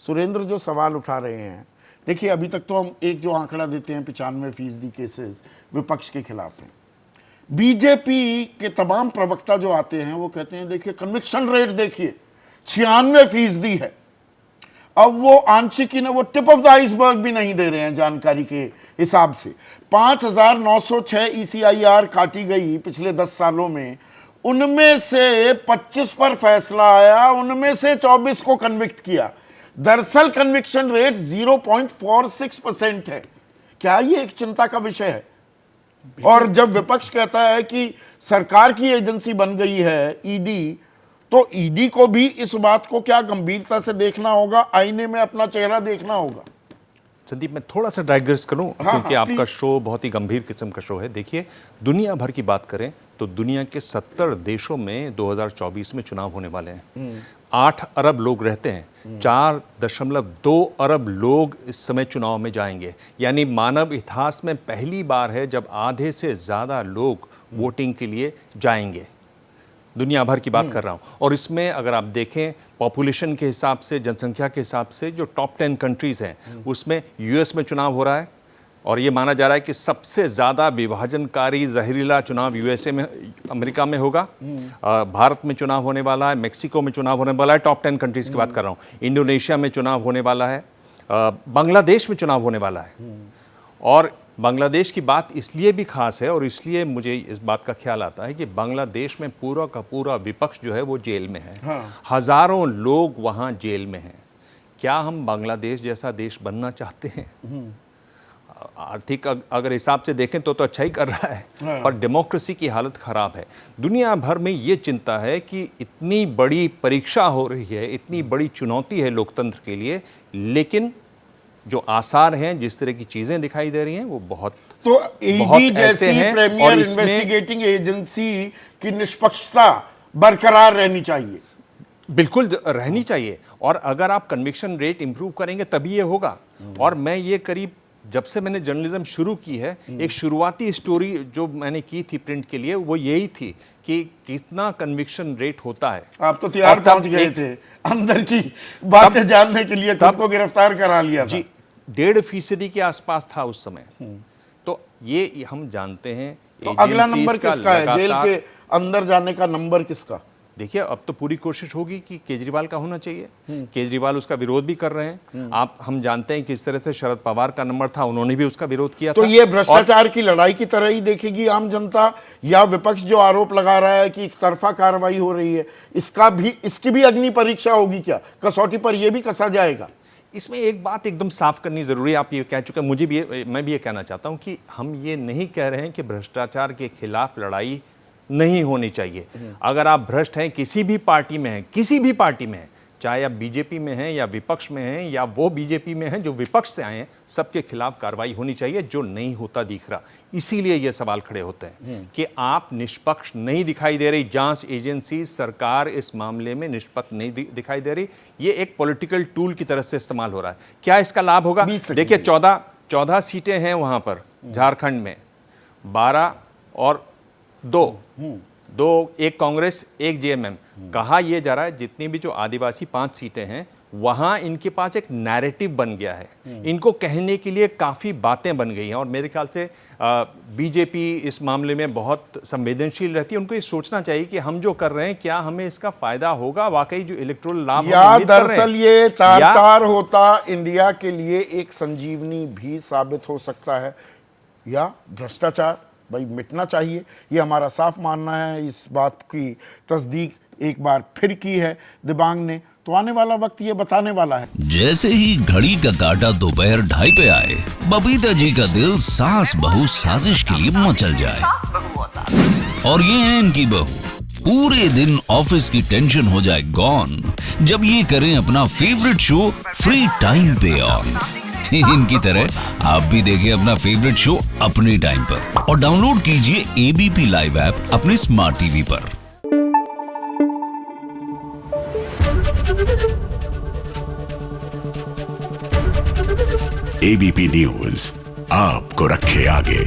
सुरेंद्र जो सवाल उठा रहे हैं, देखिए अभी तक तो हम एक जो आंकड़ा देते हैं 95% केसेस विपक्ष के खिलाफ हैं। बीजेपी के तमाम प्रवक्ता जो आते हैं वो कहते हैं देखिए कन्विक्शन रेट देखिए 96% है। अब वो आंशिक ही ना, वो टिप ऑफ द आइसबर्ग भी नहीं दे रहे हैं जानकारी के हिसाब से। 5906 ECIR काटी गई पिछले 10 सालों में, उनमें से 25 पर फैसला आया, उनमें से 24 को कन्विक्ट किया। दरअसल कन्विक्शन रेट 0.46% है। क्या ये एक चिंता का विषय है? और जब विपक्ष कहता है कि सरकार की एजेंसी बन गई है ईडी, तो ईडी को भी इस बात को क्या गंभीरता से देखना होगा, आईने में अपना चेहरा देखना होगा। संदीप, मैं थोड़ा सा डाइग्रेस करूं क्योंकि आपका शो बहुत ही गंभीर किस्म का शो है। देखिए, दुनिया भर की बात करें तो दुनिया के 70 देशों में 2024 में चुनाव होने वाले हैं। 8 अरब लोग रहते हैं, 4.2 अरब लोग इस समय चुनाव में जाएंगे। यानी मानव इतिहास में पहली बार है जब आधे से ज़्यादा लोग वोटिंग के लिए जाएंगे। दुनिया भर की बात कर रहा हूँ। और इसमें अगर आप देखें पॉपुलेशन के हिसाब से, जनसंख्या के हिसाब से जो टॉप 10 कंट्रीज़ हैं उसमें यूएस में चुनाव हो रहा है और ये माना जा रहा है कि सबसे ज़्यादा विभाजनकारी जहरीला चुनाव यूएसए में, अमेरिका में होगा। भारत में चुनाव होने वाला है, मेक्सिको में चुनाव होने वाला है, टॉप 10 कंट्रीज़ की बात कर रहा हूँ। इंडोनेशिया में चुनाव होने वाला है, बांग्लादेश में चुनाव होने वाला है। और बांग्लादेश की बात इसलिए भी खास है और इसलिए मुझे इस बात का ख्याल आता है कि बांग्लादेश में पूरा का पूरा विपक्ष जो है वो जेल में है। हज़ारों लोग वहाँ जेल में हैं। क्या हम बांग्लादेश जैसा देश बनना चाहते हैं? आर्थिक अगर हिसाब से देखें तो अच्छा ही कर रहा है, पर डेमोक्रेसी की हालत ख़राब है। दुनिया भर में ये चिंता है कि इतनी बड़ी परीक्षा हो रही है, इतनी बड़ी चुनौती है लोकतंत्र के लिए, लेकिन जो आसार हैं, जिस तरह की चीज़ें दिखाई दे रही हैं वो बहुत ईडी जैसी प्रीमियर इन्वेस्टिगेटिंग एजेंसी की निष्पक्षता बरकरार रहनी चाहिए। बिल्कुल रहनी चाहिए। और अगर आप कन्विक्शन रेट इंप्रूव करेंगे तभी ये होगा। और मैं ये करीब जब से मैंने जर्नलिज्म शुरू की है, एक शुरुआती स्टोरी जो मैंने की थी प्रिंट के लिए वो यही थी कि कितना कन्विक्शन रेट होता है। आप तो तैयार पहुंच गए थे अंदर की बातें जानने के लिए, तब को गिरफ्तार करा लिया था। जी, 1.5% के आसपास था उस समय। तो ये हम जानते हैं। तो अगला नंबर किसका है? जेल के अंदर जाने का नंबर किसका? देखिए, अब तो पूरी कोशिश होगी कि केजरीवाल का होना चाहिए। केजरीवाल उसका विरोध भी कर रहे हैं। हम जानते हैं कि इस तरह से शरद पवार का नंबर था, उन्होंने भी उसका विरोध किया तो था। ये भ्रष्टाचार की लड़ाई की तरह ही देखेगी आम जनता, या विपक्ष जो आरोप लगा रहा है कि एक तरफा कार्रवाई हो रही है, इसकी भी अग्नि परीक्षा होगी क्या? कसौटी पर यह भी कसा जाएगा? इसमें एक बात एकदम साफ करनी जरूरी है, आप ये कह चुके हैं, मैं भी ये कहना चाहता हूँ कि हम ये नहीं कह रहे हैं कि भ्रष्टाचार के खिलाफ लड़ाई नहीं होनी चाहिए। अगर आप भ्रष्ट हैं, किसी भी पार्टी में हैं, किसी भी पार्टी में हैं, चाहे आप बीजेपी में हैं या विपक्ष में हैं या वो बीजेपी में हैं जो विपक्ष से आए हैं, सबके खिलाफ कार्रवाई होनी चाहिए, जो नहीं होता दिख रहा। इसीलिए ये सवाल खड़े होते हैं कि आप निष्पक्ष नहीं दिखाई दे रही, जांच एजेंसी, सरकार इस मामले में निष्पक्ष नहीं दिखाई दे रही। ये एक पॉलिटिकल टूल की तरह से इस्तेमाल हो रहा है। क्या इसका लाभ होगा? देखिए, 14 सीटें हैं वहां पर झारखंड में, 12 और 2, एक कांग्रेस, एक जेएमएम। कहा यह जा रहा है जितनी भी जो आदिवासी 5 सीटें हैं वहां इनके पास एक नैरेटिव बन गया है। इनको कहने के लिए काफ़ी बातें बन गई हैं और मेरे ख्याल से बीजेपी इस मामले में बहुत संवेदनशील रहती है। उनको ये सोचना चाहिए कि हम जो कर रहे हैं क्या हमें इसका फायदा होगा, वाकई जो इलेक्टोरल लाभ, या दरअसल ये तार होता इंडिया के लिए एक संजीवनी भी साबित हो सकता है, या भ्रष्टाचार भाई मिटना चाहिए। ये हमारा साफ मानना है। इस बात की तस्दीक एक बार फिर की है दिबांग ने। तो आने वाला वक्त ये बताने वाला है। जैसे ही घड़ी का काटा दोपहर 2:30 पे आए, बबीता जी का दिल सास बहू साजिश के लिए मचल जाए। और ये है इनकी बहू, पूरे दिन ऑफिस की टेंशन हो जाए गॉन जब ये करें अपना फेवरेट शो फ्री टाइम पे ऑन। इनकी तरह आप भी देखिए अपना फेवरेट शो अपने टाइम पर और डाउनलोड कीजिए एबीपी लाइव ऐप अपने स्मार्ट टीवी पर। एबीपी न्यूज आपको रखे आगे।